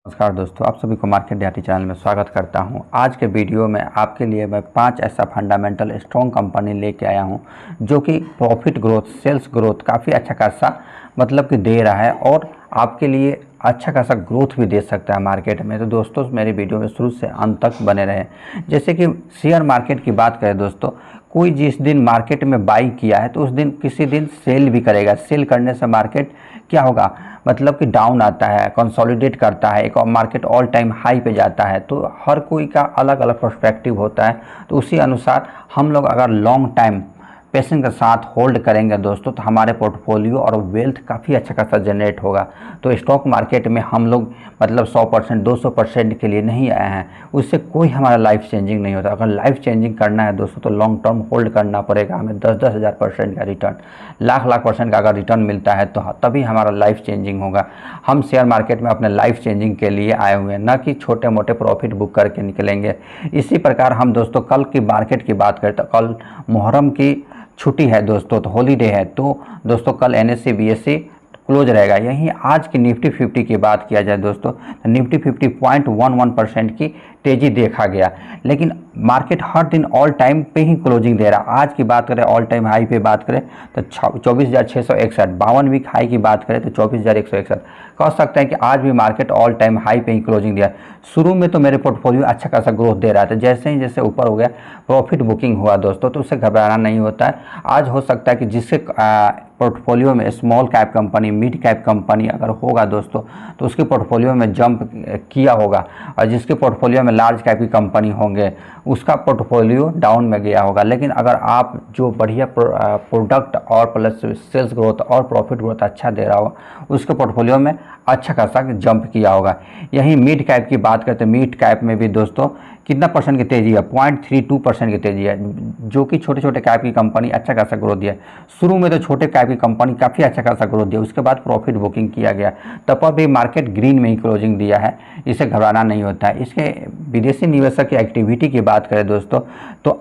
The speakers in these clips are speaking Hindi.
नमस्कार दोस्तों, आप सभी को मार्केट डैटी चैनल में स्वागत करता हूं। आज के वीडियो में आपके लिए मैं 5 ऐसा फंडामेंटल स्ट्रॉन्ग कंपनी लेके आया हूं जो कि प्रॉफिट ग्रोथ, सेल्स ग्रोथ काफ़ी अच्छा खासा मतलब कि दे रहा है और आपके लिए अच्छा खासा ग्रोथ भी दे सकता है मार्केट में। तो दोस्तों मेरे वीडियो में शुरू से अंत तक बने रहें। जैसे कि शेयर मार्केट की बात करें दोस्तों, कोई जिस दिन मार्केट में बाई किया है तो उस दिन किसी दिन सेल भी करेगा। सेल करने से मार्केट क्या होगा, मतलब कि डाउन आता है, कंसोलिडेट करता है, एक और मार्केट ऑल टाइम हाई पे जाता है। तो हर कोई का अलग अलग पर्सपेक्टिव होता है। तो उसी अनुसार हम लोग अगर लॉन्ग टाइम पेशेंस के साथ होल्ड करेंगे दोस्तों तो हमारे पोर्टफोलियो और वेल्थ काफ़ी अच्छा खासा जनरेट होगा। तो स्टॉक मार्केट में हम लोग मतलब 100% 200% के लिए नहीं आए हैं, उससे कोई हमारा लाइफ चेंजिंग नहीं होता। अगर लाइफ चेंजिंग करना है दोस्तों तो लॉन्ग टर्म होल्ड करना पड़ेगा हमें। 10-10 हज़ार % का रिटर्न, लाख परसेंट का अगर रिटर्न मिलता है तो तभी हमारा लाइफ चेंजिंग होगा। हम शेयर मार्केट में अपने लाइफ चेंजिंग के लिए आए हुए हैं, ना कि छोटे मोटे प्रॉफिट बुक करके निकलेंगे। इसी प्रकार हम दोस्तों कल की मार्केट की बात करें तो कल मुहर्रम की छुट्टी है दोस्तों, तो हॉलीडे है। तो दोस्तों कल NSE BSE क्लोज रहेगा। यहीं आज की निफ्टी 50 की बात किया जाए दोस्तों तो निफ्टी 50 0.11% की तेज़ी देखा गया, लेकिन मार्केट हर दिन ऑल टाइम पे ही क्लोजिंग दे रहा। आज की बात करें ऑल टाइम हाई पे बात करें तो 24,661, 52 वीक हाई की बात करें तो 24,161। कह सकते हैं कि आज भी मार्केट ऑल टाइम हाई पे ही क्लोजिंग दिया। शुरू में तो मेरे पोर्टफोलियो अच्छा खासा ग्रोथ दे रहा था, जैसे ऊपर हो गया प्रॉफिट बुकिंग हुआ दोस्तों तो उससे घबराना नहीं होता है। आज हो सकता है कि जिससे पोर्टफोलियो में small cap company, mid cap company अगर होगा दोस्तों तो उसके पोर्टफोलियो में जंप किया होगा, और जिसके पोर्टफोलियो में लार्ज कैप की कंपनी होंगे उसका पोर्टफोलियो डाउन में गया होगा। लेकिन अगर आप जो बढ़िया प्रोडक्ट और प्लस सेल्स ग्रोथ और प्रॉफिट ग्रोथ अच्छा दे रहा हो उसके पोर्टफोलियो में अच्छा खासा जंप किया होगा। यहीं मिड कैप की बात करते हैं, मिड कैप में भी दोस्तों कितना परसेंट की तेज़ी है, 0.32% की तेज़ी है, जो कि छोटे छोटे कैप की कंपनी अच्छा खासा ग्रोथ दिया। शुरू में तो छोटे कैप की कंपनी काफ़ी अच्छा खासा ग्रोथ दिया, उसके बाद प्रॉफिट बुकिंग किया गया, तब पर भी मार्केट ग्रीन में ही क्लोजिंग दिया है। इसे घबराना नहीं होता है। इसके विदेशी निवेशक की एक्टिविटी की बात करें दोस्तों तो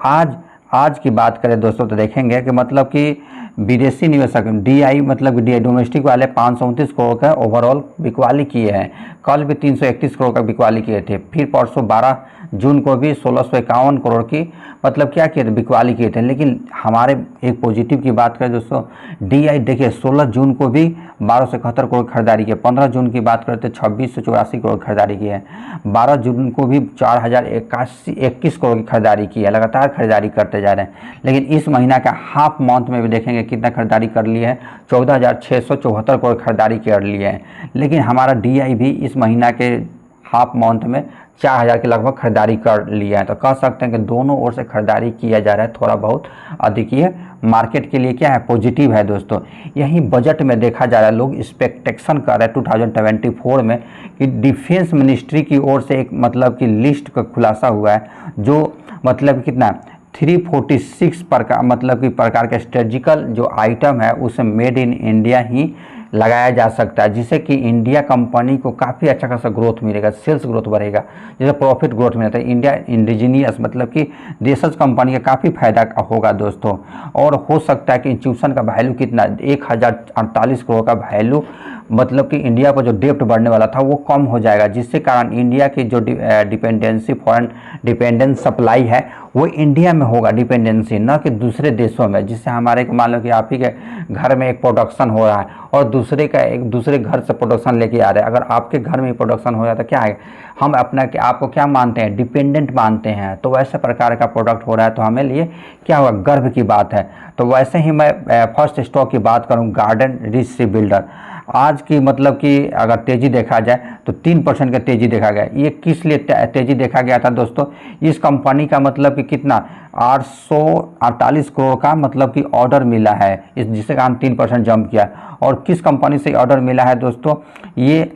आज की बात करें दोस्तों तो देखेंगे कि मतलब कि विदेशी निवेशक DI मतलब DI डोमेस्टिक वाले 529 करोड़ का ओवरऑल बिकवाली किए हैं। कल भी 331 करोड़ का बिकवाली किए थे। फिर परसों 12 जून को भी 1651 करोड़ की मतलब क्या किए थे, बिकवाली किए थे। लेकिन हमारे एक पॉजिटिव की बात करें दोस्तों, DI देखिए 16 जून को भी 1271 करोड़ खरीदारी की, 15 जून की बात करते 2684 करोड़ खरीदारी की है, 12 जून को भी 4021 करोड़ की खरीदारी की है। लगातार खरीदारी करते जा रहे हैं। लेकिन इस महीना का हाफ मंथ में भी देखेंगे कितना खरीदारी कर लिए है, 14,674 करोड़ खरीदारी कर लिए हैं। लेकिन हमारा DI भी इस महीना के हाफ मंथ में 4,000 के लगभग खरीदारी कर लिया है। तो कह सकते हैं कि दोनों ओर से खरीदारी किया जा रहा है, थोड़ा बहुत अधिक ये मार्केट के लिए क्या है, पॉजिटिव है दोस्तों। यही बजट में देखा जा रहा है, लोग एक्सपेक्टेशन कर रहे हैं 2024 में कि डिफेंस मिनिस्ट्री की ओर से एक मतलब कि लिस्ट का खुलासा हुआ है, जो मतलब कितना 346 प्रकार के स्ट्रेटेजिकल जो आइटम है उसे मेड इन इंडिया ही लगाया जा सकता है, जिससे कि इंडिया कंपनी को काफ़ी अच्छा खासा ग्रोथ मिलेगा, सेल्स ग्रोथ बढ़ेगा, जैसे प्रॉफिट ग्रोथ मिलता है। इंडिया इंडिजीनियस मतलब कि देशज कंपनी का काफ़ी फायदा होगा दोस्तों। और हो सकता है कि इंस्टीट्यूशन का वैल्यू कितना 1048 करोड़ का वैल्यू मतलब कि इंडिया पर जो डेप्ट बढ़ने वाला था वो कम हो जाएगा, जिससे कारण इंडिया की जो डिपेंडेंसी फॉरेन डिपेंडेंस सप्लाई है वो इंडिया में होगा डिपेंडेंसी, न कि दूसरे देशों में। जिससे हमारे मान लो कि आप ही के घर में एक प्रोडक्शन हो रहा है और एक दूसरे घर से प्रोडक्शन लेके आ रहे हैं, अगर आपके घर में प्रोडक्शन हो जाता क्या है, हम आपको क्या मानते हैं, डिपेंडेंट मानते हैं। तो वैसे प्रकार का प्रोडक्ट हो रहा है तो हमें लिए क्या होगा, गर्व की बात है। तो वैसे ही मैं फर्स्ट स्टॉक की बात करूँ, गार्डन रिच सी बिल्डर, आज की मतलब कि अगर तेज़ी देखा जाए तो 3% का तेज़ी देखा गया। ये किस लिए तेज़ी देखा गया था दोस्तों, इस कंपनी का मतलब कि कितना 848 करोड़ का मतलब कि ऑर्डर मिला है, इस जिसके कारण 3% जंप किया। और किस कंपनी से ऑर्डर मिला है दोस्तों, ये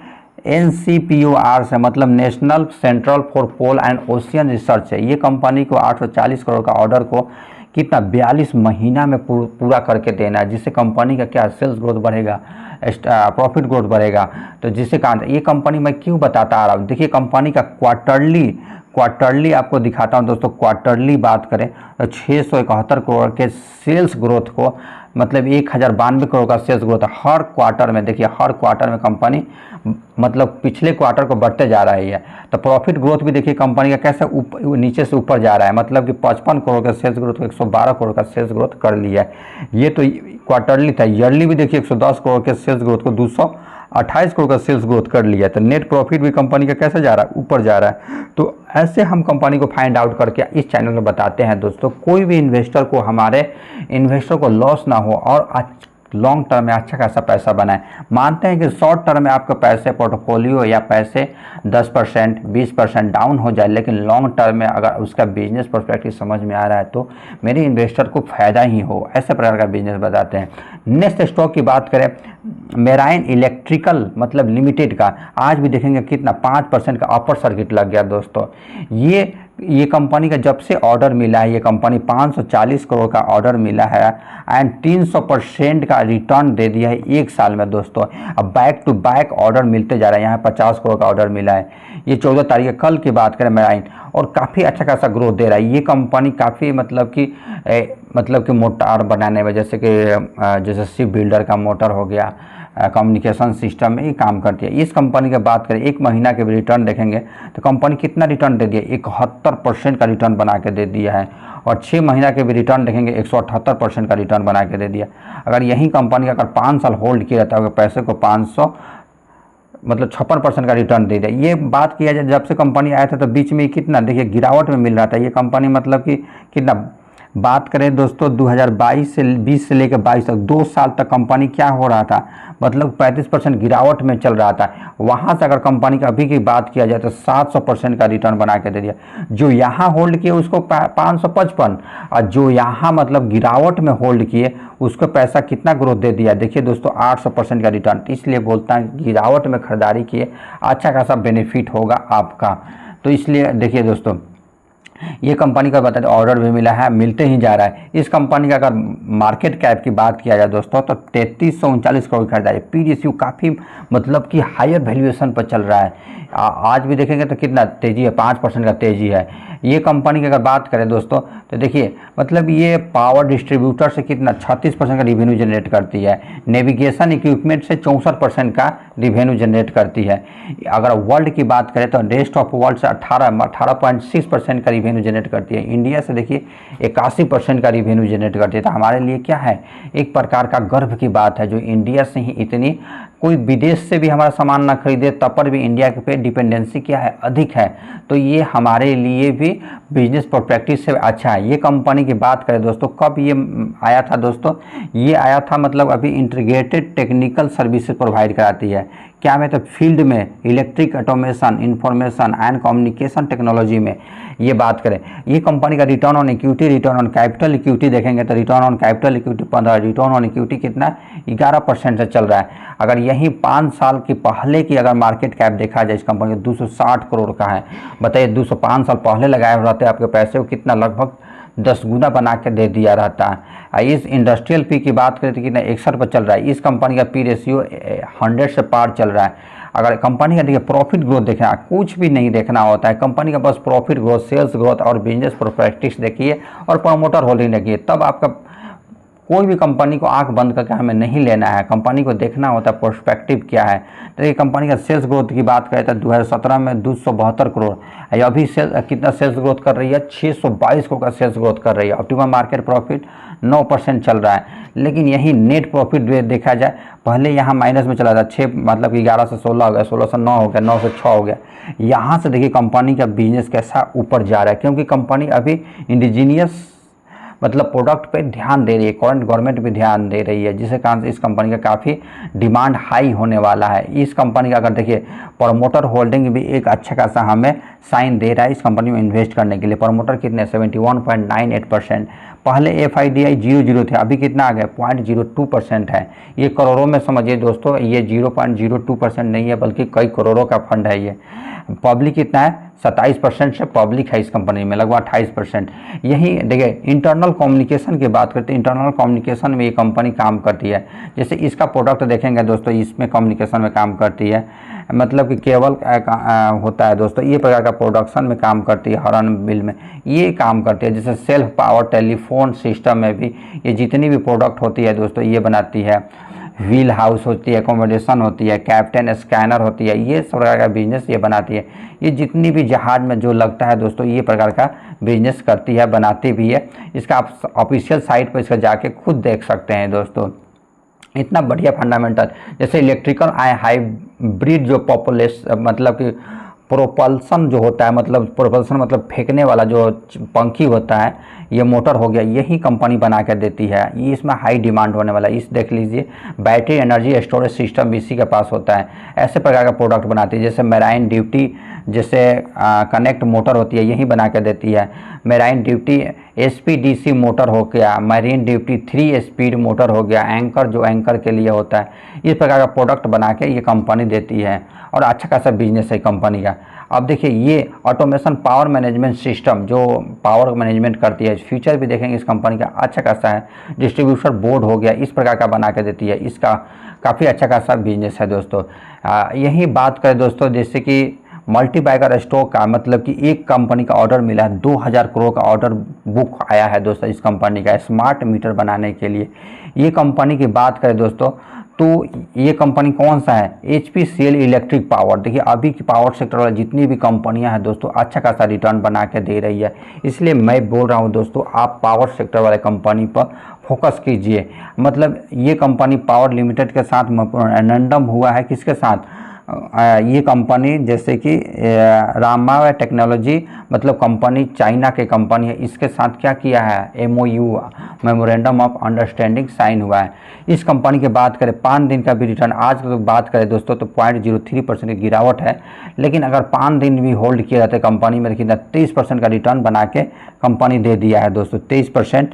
NCPOR से मतलब national central for pole and ocean research है। ये कंपनी को 840 करोड़ का ऑर्डर को कितना 42 महीना में पूरा करके देना है, जिससे कंपनी का क्या सेल्स ग्रोथ बढ़ेगा, प्रॉफिट ग्रोथ बढ़ेगा। तो जिससे कारण ये कंपनी मैं क्यों बताता आ रहा हूँ, देखिए कंपनी का क्वार्टरली आपको दिखाता हूँ दोस्तों। क्वार्टरली बात करें तो 671 करोड़ के सेल्स ग्रोथ को मतलब 1092 करोड़ का सेल्स ग्रोथ है हर क्वार्टर में। देखिए हर क्वार्टर में कंपनी मतलब पिछले क्वार्टर को बढ़ते जा रही है। तो प्रॉफिट ग्रोथ भी देखिए कंपनी का कैसे नीचे से ऊपर जा रहा है, मतलब कि 55 करोड़ का सेल्स ग्रोथ 112 करोड़ का सेल्स ग्रोथ कर लिया है। ये तो क्वार्टरली था। ईयरली भी देखिए 110 करोड़ के सेल्स ग्रोथ को 228 करोड़ का सेल्स ग्रोथ कर लिया। तो नेट प्रॉफिट भी कंपनी का कैसे जा रहा है, ऊपर जा रहा है। तो ऐसे हम कंपनी को फाइंड आउट करके इस चैनल में बताते हैं दोस्तों। कोई भी इन्वेस्टर को, हमारे इन्वेस्टर को लॉस ना हो और लॉन्ग टर्म में अच्छा खासा पैसा बनाए। मानते हैं कि शॉर्ट टर्म में आपके पैसे पोर्टफोलियो या पैसे 10% 20% डाउन हो जाए, लेकिन लॉन्ग टर्म में अगर उसका बिजनेस पर्सपेक्टिव समझ में आ रहा है तो मेरे इन्वेस्टर को फ़ायदा ही हो, ऐसे प्रकार का बिजनेस बताते हैं। नेक्स्ट स्टॉक की बात करें, मेराइन इलेक्ट्रिकल मतलब लिमिटेड का, आज भी देखेंगे कितना 5% का अपर सर्किट लग गया दोस्तों। ये कंपनी का जब से ऑर्डर मिला है, ये कंपनी 540 करोड़ का ऑर्डर मिला है एंड 300% का रिटर्न दे दिया है एक साल में दोस्तों। अब बैक टू बैक ऑर्डर मिलते जा रहा है। यहाँ 50 करोड़ का ऑर्डर मिला है, ये 14 तारीख कल की बात करें मेराइन, और काफ़ी अच्छा खासा ग्रोथ दे रहा है। ये कंपनी काफ़ी मतलब कि मोटर बनाने में, जैसे शिप बिल्डर का मोटर हो गया, कम्युनिकेशन सिस्टम में ही काम करती है। इस कंपनी की बात करें, एक महीना के भी रिटर्न देखेंगे तो कंपनी कितना रिटर्न दे दिया, 71% का रिटर्न बना के दे दिया है। और 6 महीना के भी रिटर्न देखेंगे 178% का रिटर्न बना के दे दिया। अगर यही कंपनी अगर 5 साल होल्ड किया रहता है पैसे को 56% का रिटर्न दे दिया। ये बात किया जाए जब से कंपनी आया था तो बीच में कितना देखिए गिरावट में मिल रहा था। ये कंपनी मतलब कि कितना बात करें दोस्तों 2022 से 20 से लेकर 22 तक 2 साल तक कंपनी क्या हो रहा था, मतलब 35% गिरावट में चल रहा था। वहाँ से अगर कंपनी का अभी की बात किया जाए तो 700% का रिटर्न बना के दे दिया। जो यहाँ होल्ड किए उसको 555, और जो यहाँ मतलब गिरावट में होल्ड किए उसको पैसा कितना ग्रोथ दे दिया देखिए दोस्तों, 800% का रिटर्न। इसलिए बोलता है गिरावट में खरीदारी किए अच्छा खासा बेनिफिट होगा आपका। तो इसलिए देखिए दोस्तों, ये कंपनी का बता दें ऑर्डर भी मिला है, मिलते ही जा रहा है। इस कंपनी का अगर मार्केट कैप की बात किया जाए दोस्तों तो 3339 करोड़ खरीदा है। पी रेशियो काफ़ी मतलब कि हायर वैल्यूएशन पर चल रहा है। आज भी देखेंगे तो कितना तेज़ी है, 5% का तेज़ी है। ये कंपनी की अगर बात करें दोस्तों तो देखिए मतलब ये पावर डिस्ट्रीब्यूटर से कितना 36% का रिवेन्यू जनरेट करती है। नेविगेशन इक्विपमेंट से 64% का रिवेन्यू जनरेट करती है। अगर वर्ल्ड की बात करें तो रेस्ट ऑफ वर्ल्ड से 18.6% का रिवेन्यू जनरेट करती है। इंडिया से देखिए 81% का रिवेन्यू जनरेट करती है। तो हमारे लिए क्या है, एक प्रकार का गर्व की बात है जो इंडिया से ही इतनी, कोई विदेश से भी हमारा सामान ना खरीदे तब पर भी इंडिया के पे डिपेंडेंसी क्या है, अधिक है। तो ये हमारे लिए भी बिजनेस पर्सपेक्टिव से अच्छा है। ये कंपनी की बात करें दोस्तों, कब ये आया था दोस्तों, ये आया था मतलब अभी इंटीग्रेटेड टेक्निकल सर्विसेज प्रोवाइड कराती है। क्या में तो फील्ड में electric automation, information and communication technology में ये बात करें। ये कंपनी का return on equity, return on capital equity देखेंगे तो return on capital equity 15, return on equity कितना 11% से चल रहा है। अगर यही 5 साल की पहले की अगर मार्केट कैप देखा जाए इस कंपनी का 260 करोड़ का है। बताइए 205 साल पहले लगाए रहते आपके पैसे को कितना लगभग 10 गुना बना के दे दिया रहता है। इस इंडस्ट्रियल पी की बात करें तो कितना 61 पर चल रहा है। इस कंपनी का पी रेशियो 100 से पार चल रहा है। अगर कंपनी का देखिए प्रॉफिट ग्रोथ देखना, कुछ भी नहीं देखना होता है कंपनी का, बस प्रॉफिट ग्रोथ, सेल्स ग्रोथ और बिजनेस प्रोस्पेक्टिव्स देखिए और प्रमोटर होल्डिंग देखिए, तब आपका कोई भी कंपनी को आंख बंद करके हमें नहीं लेना है। कंपनी को देखना होता है पर्सपेक्टिव क्या है। तो ये कंपनी का सेल्स ग्रोथ की बात करें तो 2017 में 272 करोड़, अभी कितना सेल्स ग्रोथ कर रही है, 622 करोड़ का सेल्स ग्रोथ कर रही है। ऑप्टिमम मार्केट प्रॉफिट 9% चल रहा है। लेकिन यही नेट प्रॉफिट देखा जाए, पहले यहाँ माइनस में चला था 6, मतलब कि 11 से 16 हो गया, 16 से 9 हो गया, 9 से 6 हो गया। यहाँ से देखिए कंपनी का बिजनेस कैसा ऊपर जा रहा है, क्योंकि कंपनी अभी इंडिजीनियस मतलब प्रोडक्ट पे ध्यान दे रही है, करंट गवर्नमेंट भी ध्यान दे रही है, जिसके कारण से इस कंपनी का काफ़ी डिमांड हाई होने वाला है। इस कंपनी का अगर देखिए प्रमोटर होल्डिंग भी एक अच्छा खासा हमें साइन दे रहा है इस कंपनी में इन्वेस्ट करने के लिए। प्रमोटर कितने 71.98%, पहले FIDI 00 थे, अभी कितना आ गया 0.02% है। ये करोड़ों में समझिए दोस्तों, ये 0.02% नहीं है बल्कि कई करोड़ों का फंड है ये। पब्लिक कितना है, 27% से पब्लिक है इस कंपनी में, लगभग 28%। यही देखिए इंटरनल कम्युनिकेशन की बात करते हैं, इंटरनल कम्युनिकेशन में ये कंपनी काम करती है। जैसे इसका प्रोडक्ट देखेंगे दोस्तों, इसमें कम्युनिकेशन में काम करती है, मतलब कि केबल होता है दोस्तों, ये प्रकार का प्रोडक्शन में काम करती है, हॉर्न बिल में ये काम करती है। जैसे सेल्फ पावर टेलीफोन सिस्टम में भी ये जितनी भी प्रोडक्ट होती है दोस्तों ये बनाती है। व्हील हाउस होती है, एकोमोडेशन होती है, कैप्टन स्कैनर होती है, ये सब प्रकार का बिजनेस ये बनाती है। ये जितनी भी जहाज में जो लगता है दोस्तों ये प्रकार का बिजनेस करती है, बनाती भी है। इसका आप ऑफिशियल साइट पर इसका जाके खुद देख सकते हैं दोस्तों। इतना बढ़िया फंडामेंटल, जैसे इलेक्ट्रिकल हाइब्रिड जो मतलब कि प्रोपल्सन जो होता है, मतलब प्रोपल्सन मतलब फेंकने वाला जो पंखी होता है, ये मोटर हो गया, यही कंपनी बना कर देती है। ये इसमें हाई डिमांड होने वाला है। इस देख लीजिए बैटरी एनर्जी स्टोरेज सिस्टम भी इसी के पास होता है। ऐसे प्रकार का प्रोडक्ट बनाती है। जैसे मेराइन ड्यूटी, जैसे कनेक्ट मोटर होती है, यही बना कर देती है। मेराइन ड्यूटी SPDC मोटर हो गया, मरीन ड्यूटी 3 स्पीड मोटर हो गया, एंकर जो एंकर के लिए होता है, इस प्रकार का प्रोडक्ट बना के ये कंपनी देती है और अच्छा खासा बिजनेस है कंपनी का। अब देखिए ये ऑटोमेशन पावर मैनेजमेंट सिस्टम जो पावर मैनेजमेंट करती है, फ्यूचर भी देखेंगे इस कंपनी का अच्छा खासा है। डिस्ट्रीब्यूटर बोर्ड हो गया, इस प्रकार का बना के देती है, इसका काफ़ी अच्छा खासा बिजनेस है दोस्तों। यही बात करें दोस्तों, जैसे कि मल्टीबैगर स्टॉक का, मतलब कि एक कंपनी का ऑर्डर मिला है, 2000 करोड़ का ऑर्डर बुक आया है दोस्तों इस कंपनी का स्मार्ट मीटर बनाने के लिए। ये कंपनी की बात करें दोस्तों तो ये कंपनी कौन सा है, HPCL इलेक्ट्रिक पावर। देखिए अभी की पावर सेक्टर वाली जितनी भी कंपनियां हैं दोस्तों अच्छा खासा रिटर्न बना के दे रही है। इसलिए मैं बोल रहा हूं दोस्तों आप पावर सेक्टर वाले कंपनी पर फोकस कीजिए। मतलब ये कंपनी पावर लिमिटेड के साथ एनडम हुआ है, किसके साथ, ये कंपनी जैसे कि रामा टेक्नोलॉजी, मतलब कंपनी चाइना के कंपनी है, इसके साथ क्या किया है, MOU memorandum of understanding sign हुआ है। इस कंपनी की बात करें 5 दिन का भी रिटर्न आज की बात करें दोस्तों तो 0.03% की गिरावट है। लेकिन अगर 5 दिन भी होल्ड किया जाता है कंपनी में, देखिए 23% का रिटर्न बना के कंपनी दे दिया है दोस्तों। 23%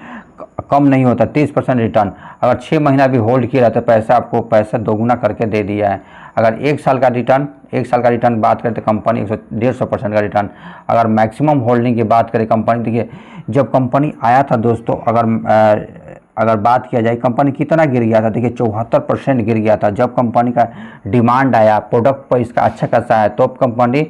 कम नहीं होता, 23% रिटर्न। अगर 6 महीना भी होल्ड किया जाता है पैसा आपको पैसा दोगुना करके दे दिया है। अगर 1 साल का रिटर्न बात करें तो कंपनी 150% का रिटर्न। अगर मैक्सिमम होल्डिंग की बात करें कंपनी, देखिए जब कंपनी आया था दोस्तों, अगर बात किया जाए कंपनी कितना गिर गया था, देखिए 74% गिर गया था। जब कंपनी का डिमांड आया, प्रोडक्ट पर इसका अच्छा खासा है, तो कंपनी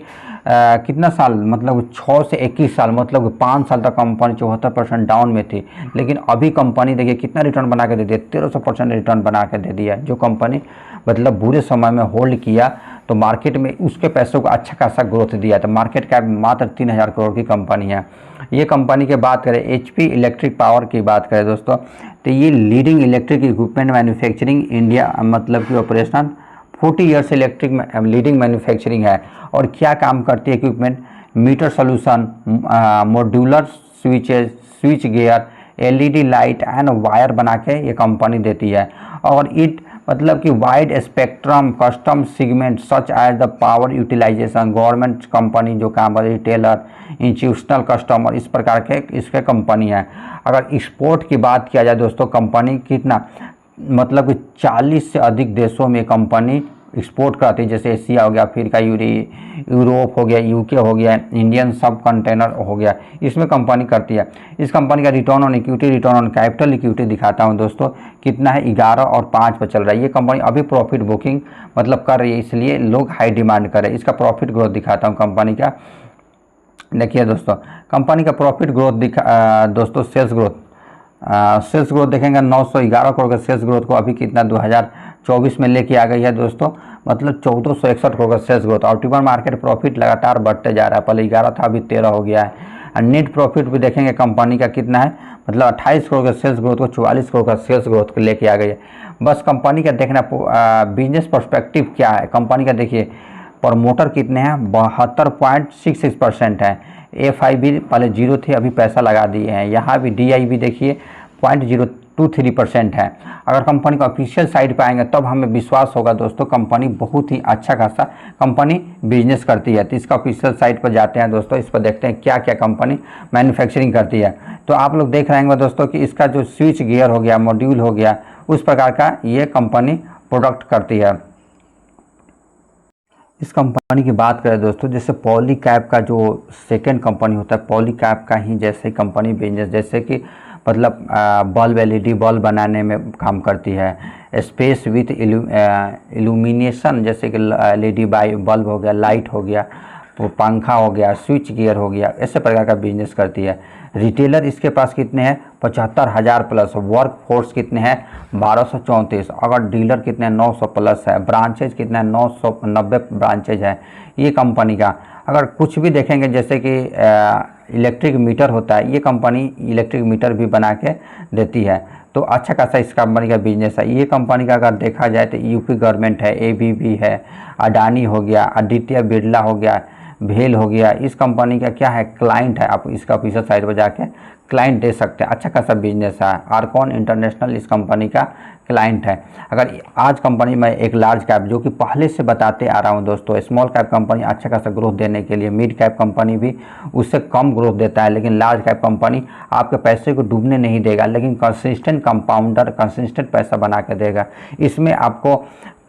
कितना साल, मतलब 6 से 21 साल, मतलब 5 साल तक कंपनी 74% डाउन में थी। लेकिन अभी कंपनी देखिए कितना रिटर्न बना के दे दिया, 1300% रिटर्न बना के दे दिया। जो कंपनी मतलब बुरे समय में होल्ड किया तो मार्केट में उसके पैसों को अच्छा खासा ग्रोथ दिया था। मार्केट कैप मात्र 3000 करोड़ की कंपनी है। ये कंपनी की बात करें HP इलेक्ट्रिक पावर की बात करें दोस्तों तो ये leading electric equipment manufacturing India, मतलब कि operation 40 years electric leading manufacturing है। और क्या काम करती है equipment, meter solution, modular switches, switch gear, LED light and wire बना के ये कंपनी देती है। और इट मतलब कि wide spectrum custom segment such as the power utilisation, government company जो काम कर रिटेलर, इंस्टीट्यूशनल कस्टमर, इस प्रकार के इसके कंपनी है। अगर एक्सपोर्ट की बात किया जाए दोस्तों कंपनी कितना, मतलब कि 40 से अधिक देशों में कंपनी एक्सपोर्ट करती है। जैसे एशिया हो गया, अफ्रीका, यूरोप हो गया, UK हो गया, इंडियन सब कंटेनर हो गया, इसमें कंपनी करती है। इस कंपनी का return on equity, return on capital equity दिखाता हूं दोस्तों कितना है, 11 और 5 पर चल रहा है। ये कंपनी अभी प्रॉफिट बुकिंग मतलब कर रही है, इसलिए लोग हाई डिमांड कर रहे हैं। इसका प्रॉफिट ग्रोथ दिखाता हूँ कंपनी का। देखिए दोस्तों कंपनी का प्रॉफिट ग्रोथ दोस्तों सेल्स ग्रोथ देखेंगे 911 करोड़ का सेल्स ग्रोथ को अभी कितना 2024 में लेके आ गई है दोस्तों, मतलब 1461 करोड़ का sales growth. Optimal market profit लगातार बढ़ते जा रहा है, पहले 11 था अभी 13 हो गया है। और नेट प्रॉफिट भी देखेंगे कंपनी का कितना है, मतलब 28 करोड़ का सेल्स ग्रोथ को 44 करोड़ का सेल्स ग्रोथ को लेके आ गई है। बस कंपनी का देखना बिजनेस पर्सपेक्टिव क्या है कंपनी का, देखिए प्रमोटर कितने हैं, 72.66% है। FIB पहले 0 थे अभी पैसा लगा दिए हैं। यहाँ भी DIB देखिए 0.023% है। अगर कंपनी का ऑफिशियल साइट पे आएंगे तब हमें विश्वास होगा दोस्तों कंपनी बहुत ही अच्छा खासा कंपनी बिजनेस करती है। तो इसका ऑफिशियल साइट पर जाते हैं दोस्तों, इस पर देखते हैं क्या क्या कंपनी मैन्युफैक्चरिंग करती है। तो आप लोग देख रहे होंगे दोस्तों कि इसका जो स्विच गियर हो गया, मॉड्यूल हो गया, उस प्रकार का ये कंपनी प्रोडक्ट करती है। इस कंपनी की बात करें दोस्तों, जैसे पॉलीकैब का जो सेकंड कंपनी होता है, पॉलीकैब का ही जैसे कंपनी बिजनेस, जैसे कि मतलब बल्ब एलईडी बल्ब बनाने में काम करती है। स्पेस विथ इल्यूमिनेशन, जैसे कि एलईडी बल्ब हो गया, लाइट हो गया, वो पंखा हो गया, स्विच गियर हो गया, ऐसे प्रकार का बिजनेस करती है। रिटेलर इसके पास कितने हैं? 75,000 प्लस। वर्क फोर्स कितने हैं? 1234। अगर डीलर कितने? 900 प्लस है। ब्रांचेज कितने हैं? 990 ब्रांचेज है ये कंपनी का। अगर कुछ भी देखेंगे, जैसे कि इलेक्ट्रिक मीटर होता है, ये कंपनी इलेक्ट्रिक मीटर भी बना के देती है। तो अच्छा खासा इस कंपनी का बिजनेस है। ये कंपनी का अगर देखा जाए तो यूपी गवर्नमेंट है, एबीबी है, अडानी हो गया, आदित्य बिरला हो गया, भेल हो गया। इस कंपनी का क्या है? क्लाइंट है। आप इसका ऑफिशियल साइट पर जाके क्लाइंट दे सकते हैं। अच्छा खासा बिजनेस है। आरकॉन इंटरनेशनल इस कंपनी का क्लाइंट है। अगर आज कंपनी में एक लार्ज कैप, जो कि पहले से बताते आ रहा हूं दोस्तों, स्मॉल कैप कंपनी अच्छा खासा ग्रोथ देने के लिए, मिड कैप कंपनी भी उससे कम ग्रोथ देता है, लेकिन लार्ज कैप कंपनी आपके पैसे को डूबने नहीं देगा, लेकिन कंसिस्टेंट कंपाउंडर कंसिस्टेंट पैसा बना के देगा। इसमें आपको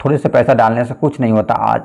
थोड़े से पैसा डालने से कुछ नहीं होता। आज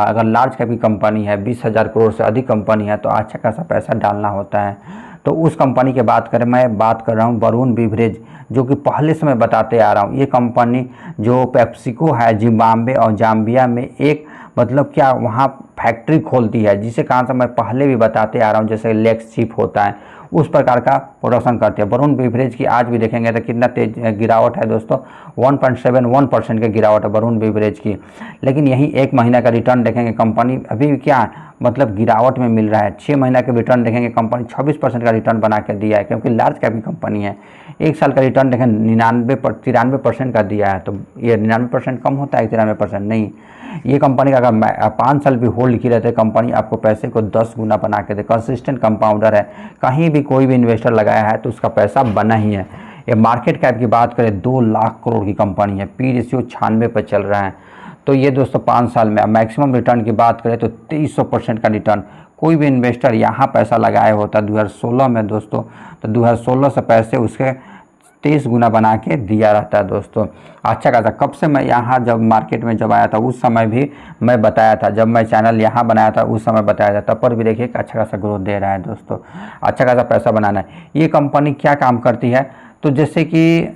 अगर लार्ज कैप की कंपनी है, 20,000 करोड़ से अधिक कंपनी है, तो अच्छा खासा पैसा डालना होता है। तो उस कंपनी की बात करें, मैं बात कर रहा हूँ वरुण बेवरेज, जो कि पहले से मैं बताते आ रहा हूँ। ये कंपनी जो पेप्सिको है, जिम्बाब्वे और जाम्बिया में एक मतलब क्या वहाँ फैक्ट्री खोलती है, जिसे कहाँ से मैं पहले भी बताते आ रहा हूँ, जैसे लेक्स चिप होता है उस प्रकार का प्रोडक्शन करती है। वरुण बेवरेज की आज भी देखेंगे तो कितना तेज गिरावट है दोस्तों, 1.71% की गिरावट है वरुण बेवरेज की। लेकिन यही एक महीना का रिटर्न देखेंगे, कंपनी अभी क्या मतलब गिरावट में मिल रहा है। 6 महीना के रिटर्न देखेंगे, कंपनी 26% का रिटर्न बना के दिया है, क्योंकि लार्ज कैप की कंपनी है। एक साल का रिटर्न देखें 93% का दिया है। तो ये 99% कम होता है, 93% नहीं। ये कंपनी का अगर 5 साल भी होल्ड की रहते, कंपनी आपको पैसे को 10 गुना बना के दे। कंसिस्टेंट कंपाउंडर है, कहीं भी कोई भी इन्वेस्टर लगाया है तो उसका पैसा बना ही है। ये मार्केट कैप की बात करें 2 लाख करोड़ की कंपनी है, पी रेशियो 96 पर चल रहा है। तो ये दोस्तों 5 साल में मैक्सिमम रिटर्न की बात करें तो 2300% का रिटर्न कोई भी इन्वेस्टर यहाँ पैसा लगाया होता 2016 में दोस्तों, तो 2016 से पैसे उसके 23 गुना बना के दिया रहता है दोस्तों। अच्छा खासा कब से मैं यहाँ जब मार्केट में जब आया था उस समय भी मैं बताया था, जब मैं चैनल यहाँ बनाया था उस समय बताया था, तब पर भी देखिए अच्छा खासा ग्रोथ दे रहा है दोस्तों। अच्छा खासा पैसा बनाना है। ये कंपनी क्या काम करती है? तो जैसे कि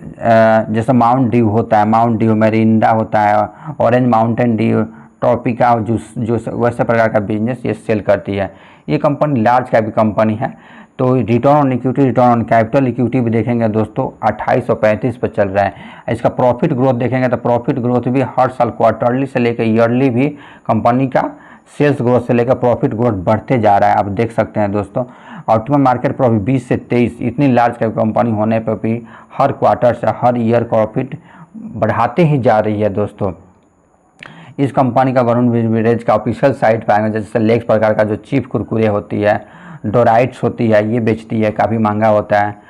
जैसे माउंट ड्यू होता है, माउंट ड्यू, मेरिंडा होता है, ऑरेंज माउंटेन ड्यू, टॉपिका, जो वैसे प्रकार का बिजनेस ये सेल करती है। ये कंपनी लार्ज कैप की कंपनी है। तो return on equity, return on capital equity भी देखेंगे दोस्तों 2835 पर चल रहा है। इसका प्रॉफिट ग्रोथ देखेंगे तो प्रॉफिट ग्रोथ भी हर साल क्वार्टरली से लेकर ईयरली भी कंपनी का सेल्स ग्रोथ से लेकर प्रॉफिट ग्रोथ बढ़ते जा रहा है। आप देख सकते हैं दोस्तों, ऑप्टिमम मार्केट प्रॉफिट 20 से 23, इतनी लार्ज कैप कंपनी होने पर भी हर क्वार्टर से हर ईयर प्रॉफिट बढ़ाते ही जा रही है दोस्तों। इस कंपनी का वरुण बेवरेज का ऑफिशियल साइट पाएंगे, जैसे लेक्स प्रकार का जो चीप कुरकुरे होती है, डोराइट्स होती है, ये बेचती है, काफ़ी महंगा होता है।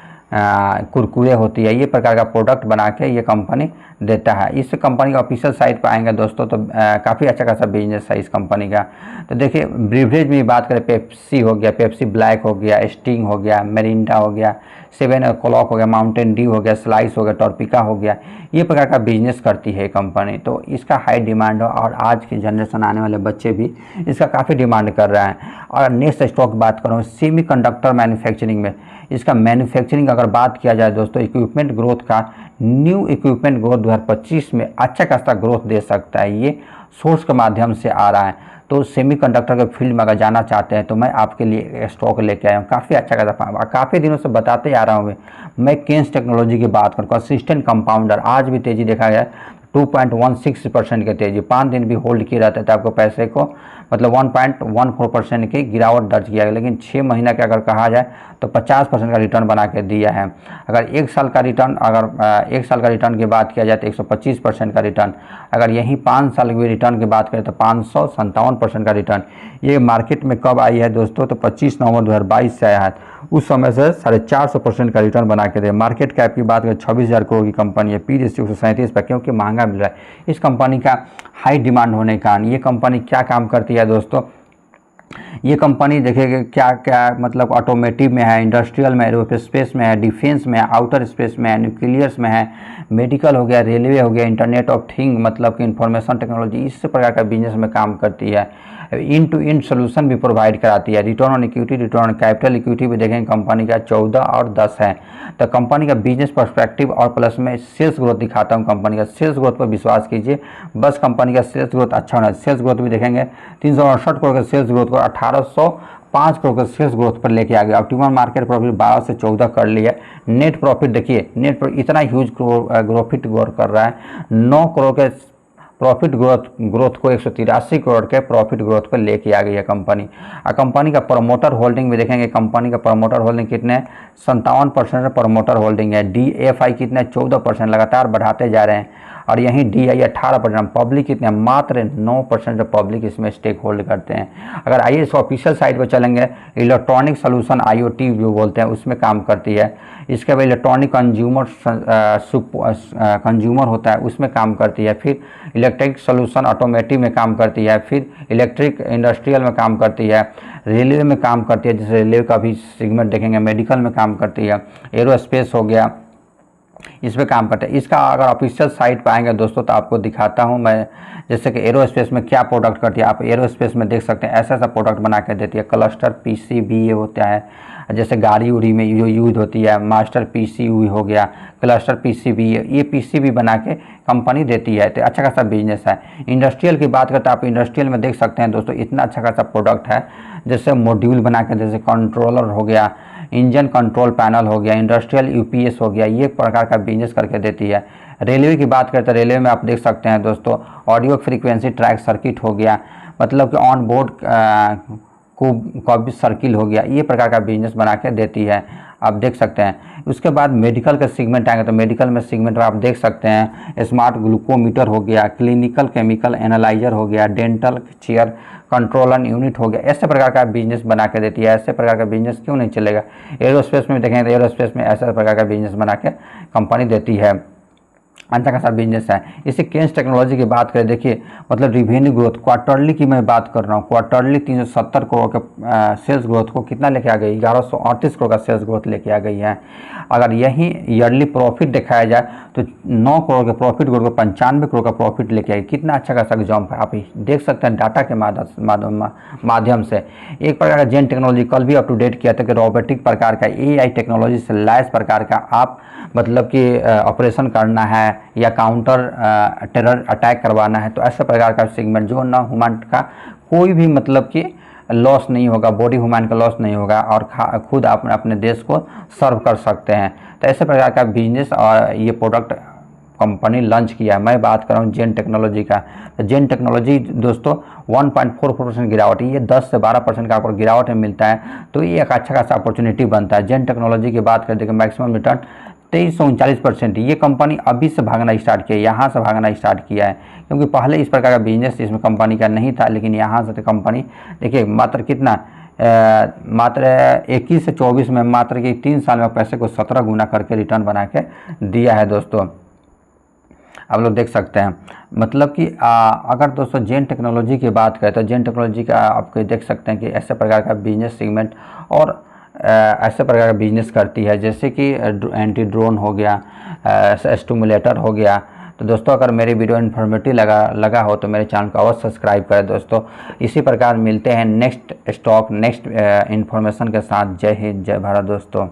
कुरकुरे होती है, ये प्रकार का प्रोडक्ट बना के ये कंपनी देता है। इस कंपनी का ऑफिशियल साइट पर आएंगे दोस्तों तो काफ़ी अच्छा खासा बिजनेस है इस कंपनी का। तो देखिए ब्रीवरेज में बात करें, पेप्सी हो गया, पेप्सी ब्लैक हो गया, स्टिंग हो गया, मेरिंडा हो गया, 7 o'clock हो गया, माउंटेन ड्यू हो गया, स्लाइस हो गया, टॉर्पिका हो गया, ये प्रकार का बिजनेस करती है कंपनी। तो इसका हाई डिमांड है और आज की जनरेशन आने वाले बच्चे भी इसका काफ़ी डिमांड कर रहे हैं। और नेक्स्ट स्टॉक की बात करूँ, सेमीकंडक्टर मैन्युफैक्चरिंग में, इसका मैन्युफैक्चरिंग अगर बात किया जाए दोस्तों, इक्विपमेंट ग्रोथ का, न्यू इक्विपमेंट ग्रोथ 2025 में अच्छा खासा ग्रोथ दे सकता है। ये सोर्स के माध्यम से आ रहा है। तो सेमीकंडक्टर के फील्ड में अगर जाना चाहते हैं तो मैं आपके लिए स्टॉक लेके आया हूँ, काफ़ी अच्छा खासा, काफ़ी दिनों से बताते आ रहा हूँ मैं केन्स टेक्नोलॉजी की बात करूँ, कंसिस्टेंट कंपाउंडर, आज भी तेज़ी देखा गया 2.16% की तेज़ी, 5 दिन भी होल्ड किए रहते थे आपको पैसे को, मतलब 1.14% की गिरावट दर्ज किया गया। लेकिन 6 महीना का अगर कहा जाए तो 50% का रिटर्न बना के दिया है। अगर एक साल का रिटर्न, अगर एक साल का रिटर्न की बात किया जाए तो 125% का रिटर्न, अगर यहीं 5 साल के रिटर्न की बात करें तो 557% का रिटर्न। ये मार्केट में कब आई है दोस्तों? तो 25 नवंबर 2022 से आया है। उस समय से 450% का रिटर्न बना के दे। मार्केट कैप की बात करें 26,000 करोड़ की कंपनी है, पी रेशियो 137 पर, क्योंकि महंगा मिल रहा है। इस कंपनी का हाई डिमांड होने के कारण ये कंपनी क्या काम करती है दोस्तों? ये कंपनी देखिए क्या क्या मतलब ऑटोमेटिव में है, इंडस्ट्रियल में, एरोस्पेस में है, डिफेंस में है, आउटर स्पेस में है, न्यूक्लियर्स में है, मेडिकल हो गया, रेलवे हो गया, इंटरनेट ऑफ थिंग मतलब कि इंफॉर्मेशन टेक्नोलॉजी, इस प्रकार का बिजनेस में काम करती है। इन टू इन सोल्यूशन भी प्रोवाइड कराती है। Return on equity, return on capital equity भी देखेंगे कंपनी का 14 और 10 है। तो कंपनी का बिजनेस पर्सपेक्टिव और प्लस में सेल्स ग्रोथ दिखाता हूँ। कंपनी का सेल्स ग्रोथ पर विश्वास कीजिए, बस कंपनी का सेल्स ग्रोथ अच्छा होना है। सेल्स ग्रोथ भी देखेंगे 368 करोड़ के सेल्स ग्रोथ को 1805 करोड़ के सेल्स ग्रोथ पर लेके आ गया। ऑप्टिमम मार्केट प्रॉफिट 12 से 14 कर लिया। नेट प्रॉफिट देखिए, नेट इतना ह्यूज प्रॉफिट ग्रोथ कर रहा है, 9 करोड़ के प्रॉफिट ग्रोथ को 183 करोड़ के प्रॉफिट ग्रोथ पर लेके आ गई है कंपनी। और कंपनी का प्रमोटर होल्डिंग भी देखेंगे, कंपनी का प्रमोटर होल्डिंग कितने 57% प्रमोटर होल्डिंग है। DFI कितने 14% लगातार बढ़ाते जा रहे हैं। और यहीं DI 18%, पब्लिक कितने मात्र 9% पब्लिक इसमें स्टेक होल्ड करते हैं। अगर आइए इस ऑफिशियल साइट पर चलेंगे, इलेक्ट्रॉनिक सोल्यूशन IoT जो बोलते हैं उसमें काम करती है। इसके बाद इलेक्ट्रॉनिक कंज्यूमर होता है उसमें काम करती है। फिर इलेक्ट्रिक सोल्यूशन ऑटोमेटिव में काम करती है। फिर इलेक्ट्रिक इंडस्ट्रियल में काम करती है। रेलवे में काम करती है, जैसे रेलवे का भी सेगमेंट देखेंगे। मेडिकल में काम करती है। एरोस्पेस हो गया, इस पर काम करते हैं। इसका अगर ऑफिशियल साइट पर आएंगे दोस्तों तो आपको दिखाता हूं मैं, जैसे कि एरोस्पेस में क्या प्रोडक्ट करती है। आप एरोस्पेस में देख सकते हैं ऐसा ऐसा प्रोडक्ट बना के देती है। क्लस्टर PCB होता है, जैसे गाड़ी उड़ी में जो यूज होती है। मास्टर PCB हो गया, क्लस्टर PCB, ये PCB बना के कंपनी देती है। तो अच्छा खासा बिजनेस है। इंडस्ट्रियल की बात करते हैं, आप इंडस्ट्रियल में देख सकते हैं दोस्तों इतना अच्छा खासा प्रोडक्ट है, जैसे मॉड्यूल बना के, जैसे कंट्रोलर हो गया, इंजन कंट्रोल पैनल हो गया, इंडस्ट्रियल UPS हो गया, ये प्रकार का बिजनेस करके देती है। रेलवे की बात करते हैं, रेलवे में आप देख सकते हैं दोस्तों ऑडियो फ्रीक्वेंसी ट्रैक सर्किट हो गया, मतलब कि ऑन बोर्ड को भी सर्किल हो गया, ये प्रकार का बिजनेस बना के देती है, आप देख सकते हैं। उसके बाद मेडिकल का सेगमेंट आएगा तो मेडिकल में सेगमेंट में आप देख सकते हैं स्मार्ट ग्लूकोमीटर हो गया, क्लिनिकल केमिकल एनालाइजर हो गया, डेंटल चेयर कंट्रोल यूनिट हो गया, ऐसे प्रकार का बिजनेस बना के देती है। ऐसे प्रकार का बिजनेस क्यों नहीं चलेगा। एरोस्पेस में देखेंगे तो एरोस्पेस में ऐसे प्रकार का बिजनेस बना के कंपनी देती है, अच्छा खासा बिजनेस है। इसी केन्स टेक्नोलॉजी की बात करें, देखिए मतलब रिवेन्यू ग्रोथ क्वार्टरली की मैं बात कर रहा हूँ, क्वार्टरली 370 करोड़ के सेल्स ग्रोथ को कितना लेके आ गई, 1138 करोड़ का सेल्स ग्रोथ लेके आ गई है। अगर यही ईयरली प्रॉफिट दिखाया जाए तो 9 करोड़ के प्रॉफिट ग्रोथ को 95 करोड़ का प्रॉफिट लेके आई। कितना अच्छा खासा जंप है, आप देख सकते हैं डाटा के माध्यम से। एक प्रकार का जेन टेक्नोलॉजी कल भी अप टू डेट किया था कि रोबोटिक प्रकार का AI टेक्नोलॉजी से लैस प्रकार का आप मतलब कि ऑपरेशन करना है या काउंटर टेरर अटैक करवाना है, तो ऐसे प्रकार का सेगमेंट जो ना ह्यूमन का कोई भी मतलब कि लॉस नहीं होगा, बॉडी ह्यूमन का लॉस नहीं होगा और खुद आप अपने देश को सर्व कर सकते हैं। तो ऐसे प्रकार का बिजनेस और ये प्रोडक्ट कंपनी लॉन्च किया है। मैं बात कर रहा हूँ जेन टेक्नोलॉजी का। तो जेन टेक्नोलॉजी दोस्तों 1.44% गिरावट, ये 10 से 12% का आपको गिरावट में मिलता है, तो ये एक अच्छा खासा अपॉर्चुनिटी बनता है। जेन टेक्नोलॉजी की बात करें, देखिए मैक्सिमम रिटर्न 2339%। ये कंपनी अभी से भागना स्टार्ट किया है, यहाँ से भागना स्टार्ट किया है, क्योंकि पहले इस प्रकार का बिजनेस इसमें कंपनी का नहीं था, लेकिन यहाँ से तो कंपनी देखिए मात्र कितना मात्र 21 से 24 में मात्र कि 3 साल में पैसे को 17 गुना करके रिटर्न बना के दिया है दोस्तों, आप लोग देख सकते हैं। मतलब कि अगर दोस्तों जेन टेक्नोलॉजी की बात करें तो जेन टेक्नोलॉजी का आपको देख सकते हैं कि ऐसे प्रकार का बिजनेस सेगमेंट और ऐसे प्रकार का बिजनेस करती है, जैसे कि एंटी ड्रोन हो गया, स्टिमुलेटर हो गया। तो दोस्तों अगर मेरी वीडियो इन्फॉर्मेटिव लगा हो तो मेरे चैनल को अवश्य सब्सक्राइब करें दोस्तों। इसी प्रकार मिलते हैं नेक्स्ट स्टॉक नेक्स्ट इन्फॉर्मेशन के साथ। जय हिंद, जय भारत दोस्तों।